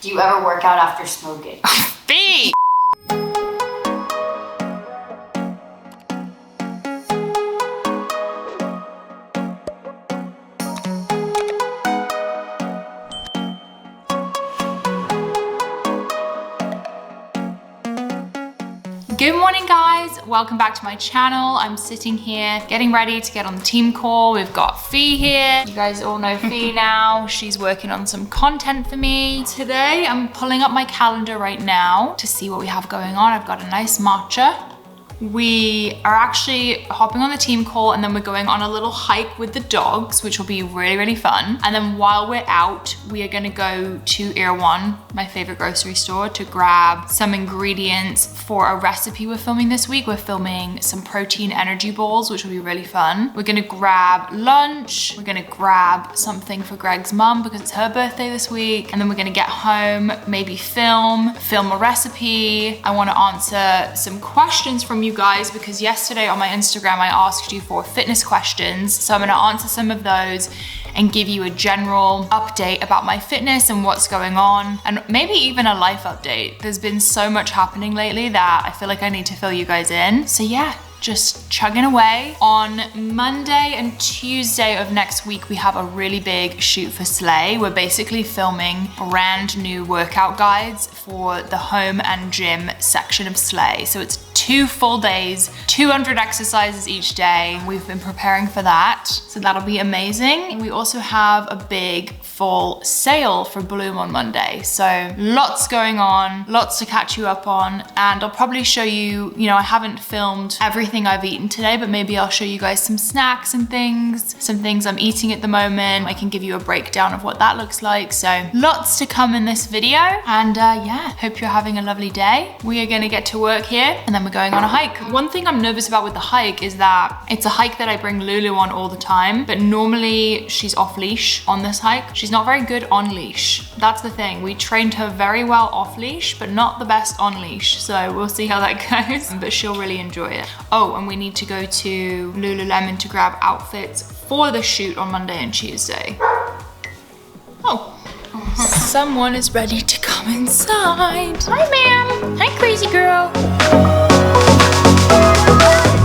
Do you ever work out after smoking? Fee! Good morning guys, welcome back to my channel. I'm sitting here getting ready to get on the team call. We've got Fee here. You guys all know Fee now. She's working on some content for me. Today I'm pulling up my calendar right now to see what we have going on. I've got a nice matcha. We are actually hopping on the team call and then we're going on a little hike with the dogs, which will be really, really fun. And then while we're out, we are gonna go to Erewhon, my favorite grocery store, to grab some ingredients for a recipe we're filming this week. We're filming some protein energy balls, which will be really fun. We're gonna grab lunch. We're gonna grab something for Greg's mum because it's her birthday this week. And then we're gonna get home, maybe film a recipe. I wanna answer some questions from you guys because yesterday on my Instagram I asked you for fitness questions, so I'm going to answer some of those and give you a general update about my fitness and what's going on, and maybe even a life update. There's been so much happening lately that I feel like I need to fill you guys in. So yeah, just chugging away. On Monday and Tuesday of next week, we have a really big shoot for Slay. We're basically filming brand new workout guides for the home and gym section of Slay. So it's 2 full days, 200 exercises each day. We've been preparing for that, so that'll be amazing. We also have a big fall sale for Bloom on Monday. So lots going on, lots to catch you up on, and I'll probably show you, I haven't filmed everything I've eaten today, but maybe I'll show you guys some snacks and things, some things I'm eating at the moment. I can give you a breakdown of what that looks like. So lots to come in this video, and yeah, hope you're having a lovely day. We are gonna get to work here, and then we're going on a hike. One thing I'm nervous about with the hike is that it's a hike that I bring Lulu on all the time, but normally she's off leash on this hike. She's not very good on leash. That's the thing. We trained her very well off leash, but not the best on leash. So we'll see how that goes, but she'll really enjoy it. Oh, and we need to go to Lululemon to grab outfits for the shoot on Monday and Tuesday. Oh. Someone is ready to come inside. Hi, ma'am. Hi, crazy girl.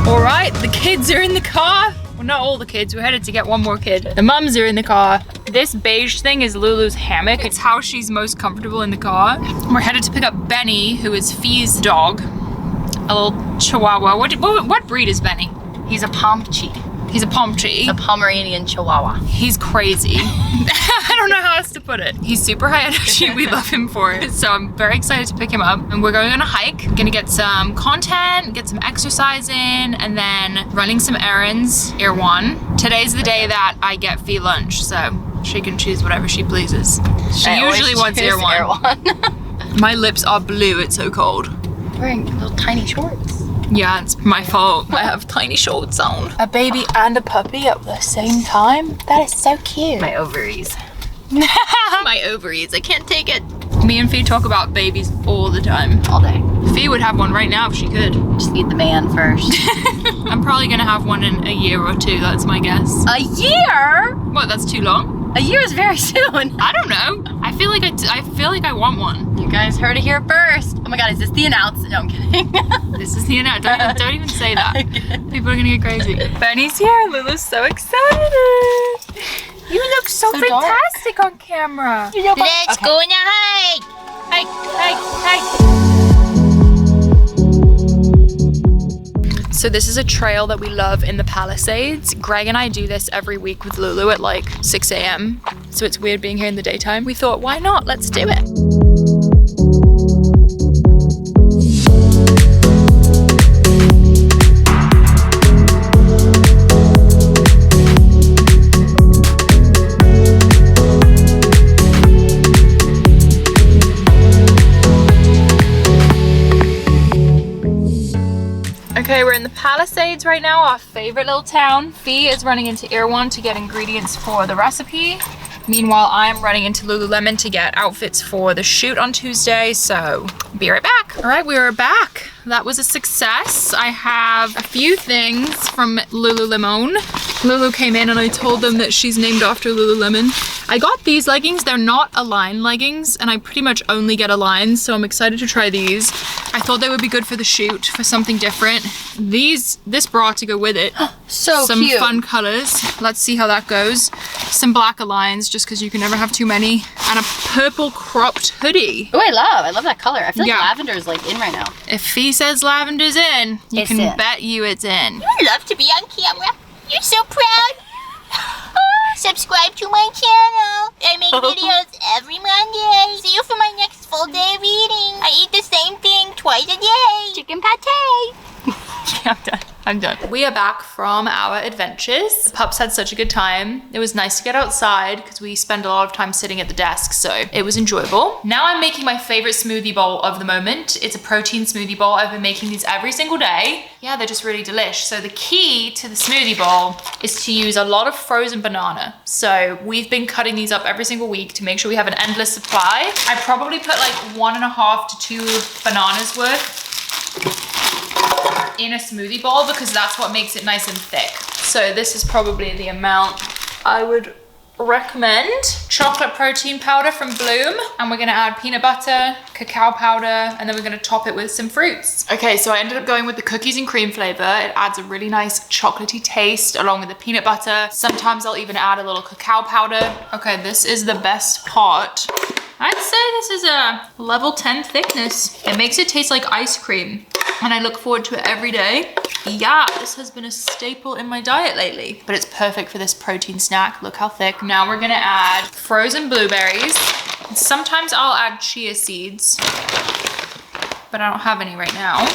All right, the kids are in the car. Well, not all the kids. We're headed to get one more kid. The mums are in the car. This beige thing is Lulu's hammock. It's how she's most comfortable in the car. We're headed to pick up Benny, who is Fee's dog. A little chihuahua. What breed is Benny? He's a Pomchi. He's a Pomchi. A Pomeranian Chihuahua. He's crazy. I don't know how else to put it. He's super high energy. We love him for it. So I'm very excited to pick him up. And we're going on a hike. Gonna get some content, get some exercise in, and then running some errands. Erewhon. Today's the day that I get Fee lunch, so she can choose whatever she pleases. She usually wants Erewhon. My lips are blue. It's so cold. Wearing little tiny shorts. Yeah, it's my fault. I have tiny shorts on. A baby and a puppy at the same time? That is so cute. My ovaries. My ovaries, I can't take it. Me and Fee talk about babies all the time. All day. Fee would have one right now if she could. Just need the man first. I'm probably gonna have one in a year or 2, that's my guess. A year? What, that's too long? A year is very soon. I don't know. I feel like I want one. You guys heard it here first. Oh my God, is this the announcement? No, I'm kidding. This is the announcement. Don't even say that. People are gonna get crazy. Benny's here. Lulu's so excited. You look so fantastic on camera. Let's go on a hike. Hike, hike, hike. So this is a trail that we love in the Palisades. Greg and I do this every week with Lulu at like 6 a.m. So it's weird being here in the daytime. We thought, why not? Let's do it. Okay, we're in the Palisades right now, our favorite little town. Fee is running into Erewhon to get ingredients for the recipe. Meanwhile, I'm running into Lululemon to get outfits for the shoot on Tuesday, so be right back. All right, we are back. that was a success. I have a few things from Lululemon. Lulu came in and I told them that she's named after Lululemon. I got these leggings. They're not Align leggings and I pretty much only get Aligns, so I'm excited to try these. I thought they would be good for the shoot, for something different. This bra to go with it. So some cute. Fun colors. Let's see how that goes. Some black Aligns, just because you can never have too many. And a purple cropped hoodie. Oh, I love that color. I feel like Yeah. lavender is like in right now. If Fee says lavender's in, you It's can in. bet you it's in. I love to be on camera. You're so proud. Subscribe to my channel. I make videos every Monday. See you for my next full day of eating. I eat the same thing twice a day. Chicken pate. I'm done. We are back from our adventures. The pups had such a good time. It was nice to get outside because we spend a lot of time sitting at the desk, so it was enjoyable. Now I'm making my favorite smoothie bowl of the moment. It's a protein smoothie bowl. I've been making these every single day. Yeah, they're just really delish. So the key to the smoothie bowl is to use a lot of frozen banana. So we've been cutting these up every single week to make sure we have an endless supply. I probably put like 1.5 to 2 bananas worth in a smoothie bowl because that's what makes it nice and thick. So this is probably the amount I would recommend. Chocolate protein powder from Bloom, and we're gonna add peanut butter, cacao powder, and then we're gonna top it with some fruits. Okay, so I ended up going with the cookies and cream flavor. It adds a really nice chocolatey taste along with the peanut butter. Sometimes I'll even add a little cacao powder. Okay, this is the best part. I'd say this is a level 10 thickness. It makes it taste like ice cream, and I look forward to it every day. Yeah, this has been a staple in my diet lately, but it's perfect for this protein snack. Look how thick. Now we're gonna add frozen blueberries. Sometimes I'll add chia seeds, but I don't have any right now.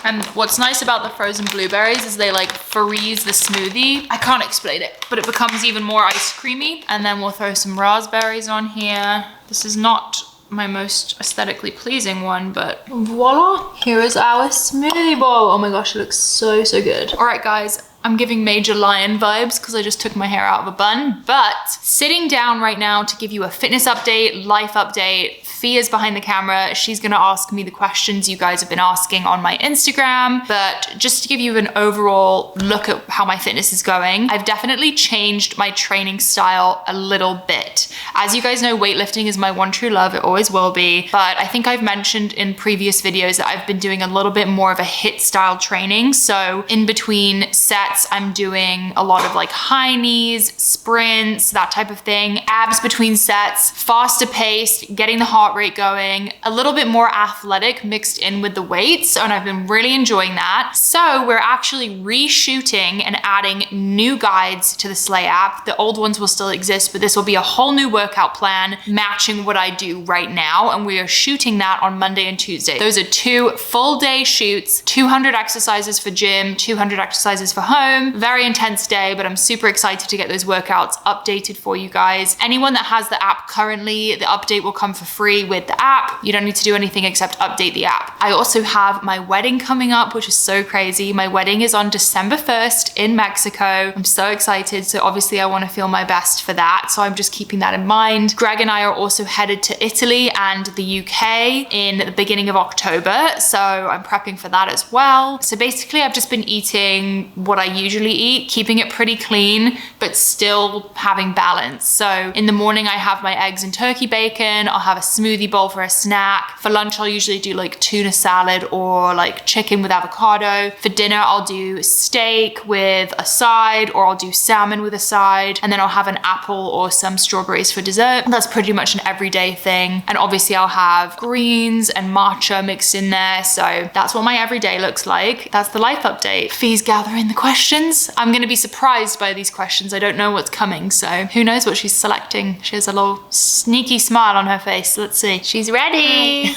And what's nice about the frozen blueberries is they like freeze the smoothie. I can't explain it, but it becomes even more ice creamy. And then we'll throw some raspberries on here. This is not my most aesthetically pleasing one, but voila, here is our smoothie bowl. Oh my gosh, it looks so, so good. All right, guys, I'm giving major lion vibes because I just took my hair out of a bun, but sitting down right now to give you a fitness update, life update. Fia's behind the camera. She's gonna ask me the questions you guys have been asking on my Instagram, but just to give you an overall look at how my fitness is going, I've definitely changed my training style a little bit. As you guys know, weightlifting is my one true love. It always will be, but I think I've mentioned in previous videos that I've been doing a little bit more of a HIIT style training. So in between sets, I'm doing a lot of like high knees, sprints, that type of thing, abs between sets, faster paced, getting the heart rate going, a little bit more athletic mixed in with the weights, and I've been really enjoying that. So we're actually reshooting and adding new guides to the Slay app. The old ones will still exist, but this will be a whole new workout plan matching what I do right now, and we are shooting that on Monday and Tuesday. Those are 2 full day shoots, 200 exercises for gym, 200 exercises for home. Very intense day, but I'm super excited to get those workouts updated for you guys. Anyone that has the app currently, the update will come for free with the app. You don't need to do anything except update the app. I also have my wedding coming up, which is so crazy. My wedding is on December 1st in Mexico. I'm so excited. So obviously I want to feel my best for that. So I'm just keeping that in mind. Greg and I are also headed to Italy and the UK in the beginning of October. So I'm prepping for that as well. So basically I've just been eating what I usually eat, keeping it pretty clean, but still having balance. So in the morning I have my eggs and turkey bacon. I'll have a smoothie bowl for a snack. For lunch, I'll usually do like tuna salad or like chicken with avocado. For dinner, I'll do steak with a side, or I'll do salmon with a side. And then I'll have an apple or some strawberries for dessert. That's pretty much an everyday thing. And obviously I'll have greens and matcha mixed in there. So that's what my everyday looks like. That's the life update. Fee's gathering the questions. I'm going to be surprised by these questions. I don't know what's coming. So who knows what she's selecting. She has a little sneaky smile on her face. Let's see. She's ready.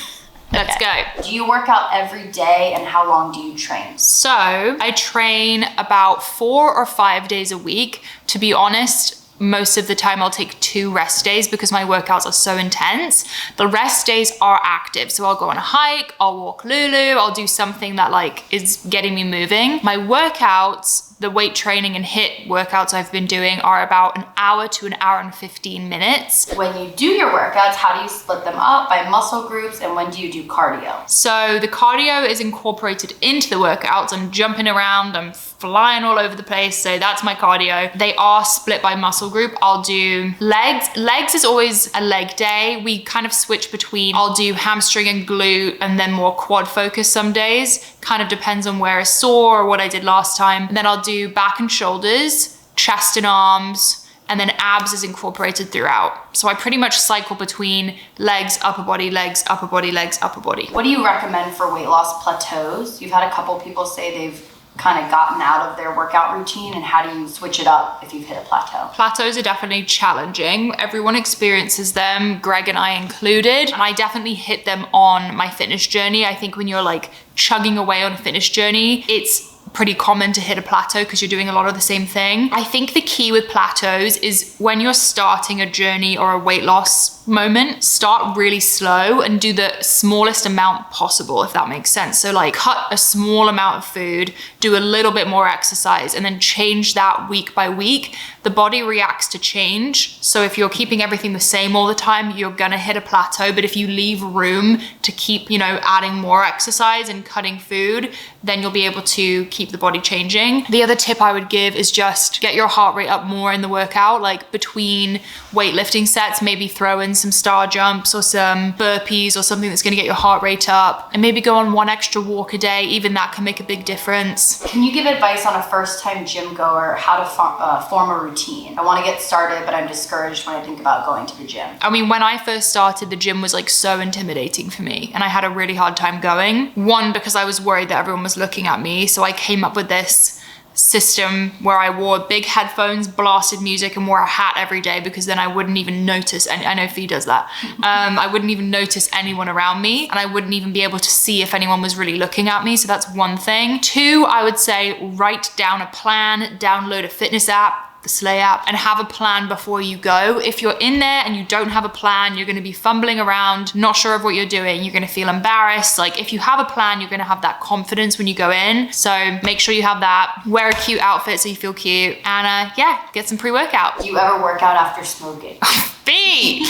Let's go. Do you work out every day, and how long do you train? So I train about 4 or 5 days a week. To be honest, most of the time I'll take 2 rest days because my workouts are so intense. The rest days are active. So I'll go on a hike, I'll walk Lulu, I'll do something that like is getting me moving. My workouts, the weight training and HIIT workouts I've been doing are about an hour to an hour and 15 minutes. When you do your workouts, how do you split them up by muscle groups, and when do you do cardio? So the cardio is incorporated into the workouts. I'm jumping around, I'm flying all over the place, so that's my cardio. They are split by muscle group. I'll do legs. Legs is always a leg day. We kind of switch between, I'll do hamstring and glute and then more quad focus some days. Kind of depends on where it's sore or what I did last time. And then I'll do back and shoulders, chest and arms, and then abs is incorporated throughout. So I pretty much cycle between legs, upper body, legs, upper body, legs, upper body. What do you recommend for weight loss plateaus? You've had a couple people say they've kind of gotten out of their workout routine, and how do you switch it up if you've hit a plateau? Plateaus are definitely challenging. Everyone experiences them, Greg and I included, and I definitely hit them on my fitness journey. I think when you're like chugging away on a fitness journey, it's pretty common to hit a plateau because you're doing a lot of the same thing. I think the key with plateaus is when you're starting a journey or a weight loss moment, start really slow and do the smallest amount possible, if that makes sense. So like cut a small amount of food, do a little bit more exercise, and then change that week by week. The body reacts to change. So if you're keeping everything the same all the time, you're gonna hit a plateau. But if you leave room to keep, adding more exercise and cutting food, then you'll be able to keep the body changing. The other tip I would give is just get your heart rate up more in the workout, like between weightlifting sets, maybe throw in some star jumps or some burpees or something that's gonna get your heart rate up, and maybe go on 1 extra walk a day. Even that can make a big difference. Can you give advice on a first-time gym goer how to form a routine? I wanna get started, but I'm discouraged when I think about going to the gym. I mean, when I first started, the gym was like so intimidating for me, and I had a really hard time going. One, because I was worried that everyone was looking at me, so I came up with this system where I wore big headphones, blasted music, and wore a hat every day, because then I wouldn't even notice, and I know Fee does that, I wouldn't even notice anyone around me, and I wouldn't even be able to see if anyone was really looking at me. So that's one thing. 2, I would say write down a plan, download a fitness app, the Slay app, and have a plan before you go. If you're in there and you don't have a plan, you're gonna be fumbling around, not sure of what you're doing, you're gonna feel embarrassed. Like if you have a plan, you're gonna have that confidence when you go in. So make sure you have that. Wear a cute outfit so you feel cute, and get some pre-workout. Do you ever work out after smoking? Fee!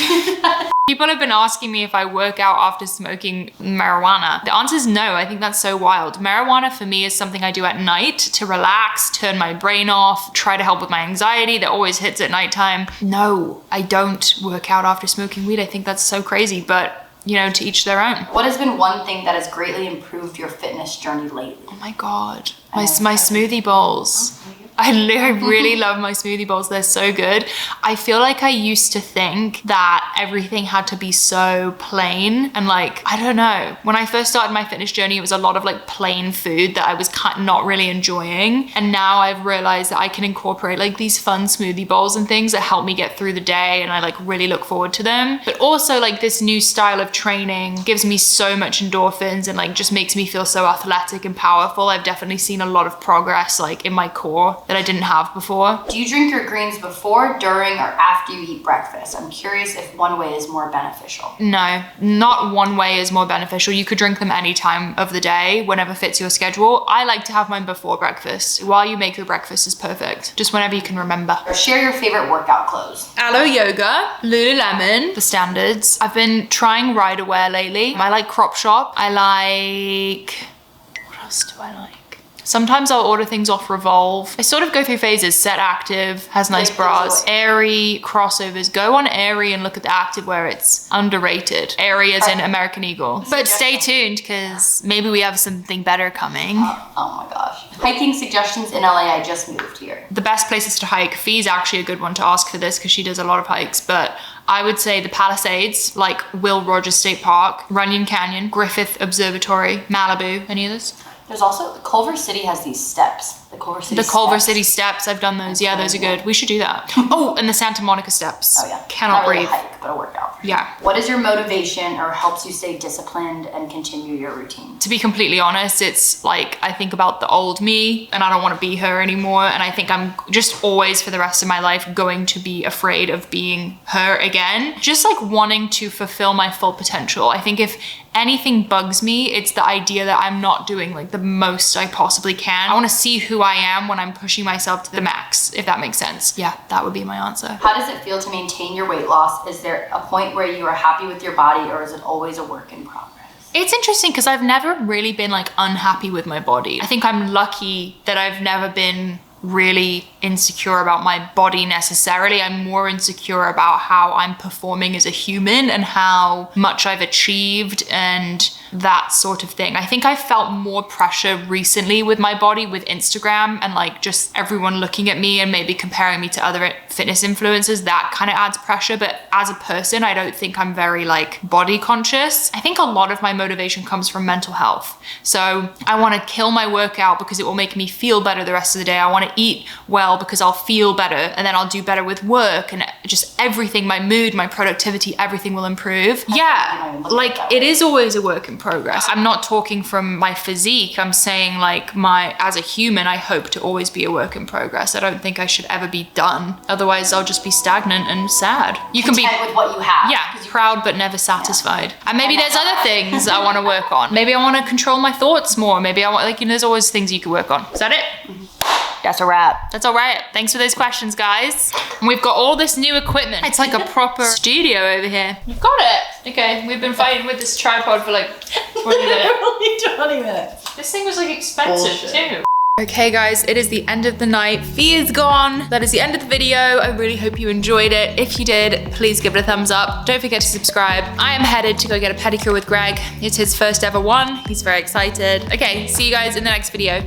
People have been asking me if I work out after smoking marijuana. The answer is no. I think that's so wild. Marijuana for me is something I do at night to relax, turn my brain off, try to help with my anxiety that always hits at nighttime. No, I don't work out after smoking weed. I think that's so crazy, but to each their own. What has been one thing that has greatly improved your fitness journey lately? Oh my God, my smoothie bowls. I really love my smoothie bowls. They're so good. I feel like I used to think that everything had to be so plain and like, I don't know. When I first started my fitness journey, it was a lot of like plain food that I was not really enjoying. And now I've realized that I can incorporate like these fun smoothie bowls and things that help me get through the day, and I like really look forward to them. But also like this new style of training gives me so much endorphins and like just makes me feel so athletic and powerful. I've definitely seen a lot of progress like in my core that I didn't have before. Do you drink your greens before, during, or after you eat breakfast? I'm curious if one way is more beneficial. No, not one way is more beneficial. You could drink them any time of the day, whenever fits your schedule. I like to have mine before breakfast. While you make your breakfast is perfect. Just whenever you can remember. Or share your favorite workout clothes. Aloe Yoga, Lululemon, the standards. I've been trying Rider Wear lately. I like Crop Shop. I like, what else do I like? Sometimes I'll order things off Revolve. I sort of go through phases. Set Active has nice bras. Aerie, crossovers. Go on Aerie and look at the activewear. It's underrated. Aerie is in American Eagle. But stay tuned because maybe we have something better coming. Oh my gosh. Hiking suggestions in LA. I just moved here. The best places to hike. Fee's actually a good one to ask for this because she does a lot of hikes, but I would say the Palisades, like Will Rogers State Park, Runyon Canyon, Griffith Observatory, Malibu. Any others? There's also, Culver City has these steps. The Culver City steps, I've done those. Yeah, those are good. We should do that. Oh, and the Santa Monica steps. Oh yeah. Cannot Not really breathe. a hike, but a workout. Yeah. What is your motivation or helps you stay disciplined and continue your routine? To be completely honest, it's like I think about the old me and I don't want to be her anymore. And I think I'm just always for the rest of my life going to be afraid of being her again. Just like wanting to fulfill my full potential. I think if anything bugs me, it's the idea that I'm not doing like the most I possibly can. I want to see who I am when I'm pushing myself to the max, if that makes sense. Yeah, that would be my answer. How does it feel to maintain your weight loss? Is there a point where you are happy with your body, or is it always a work in progress? It's interesting because I've never really been like unhappy with my body. I think I'm lucky that I've never been really insecure about my body necessarily. I'm more insecure about how I'm performing as a human and how much I've achieved and that sort of thing. I think I felt more pressure recently with my body with Instagram and like just everyone looking at me and maybe comparing me to other fitness influencers. That kind of adds pressure. But as a person, I don't think I'm very like body conscious. I think a lot of my motivation comes from mental health. So I want to kill my workout because it will make me feel better the rest of the day. I want to eat well because I'll feel better, and then I'll do better with work and just everything, my mood, my productivity, everything will improve. Yeah, like it is always a work in progress. I'm not talking from my physique. I'm saying like as a human, I hope to always be a work in progress. I don't think I should ever be done. Otherwise I'll just be stagnant and sad. You can be with what you have. Yeah, proud but never satisfied. And maybe there's other things I want to work on. Maybe I want to control my thoughts more. Maybe I want, like, there's always things you can work on. Is that it? That's a wrap. That's all right. Thanks for those questions, guys. And we've got all this new equipment. It's like a proper studio over here. You've got it. Okay, we've been fighting with this tripod for like 20 minutes. Only 20 minutes. This thing was like expensive too. Okay guys, it is the end of the night. Fee is gone. That is the end of the video. I really hope you enjoyed it. If you did, please give it a thumbs up. Don't forget to subscribe. I am headed to go get a pedicure with Greg. It's his first ever one. He's very excited. Okay, see you guys in the next video.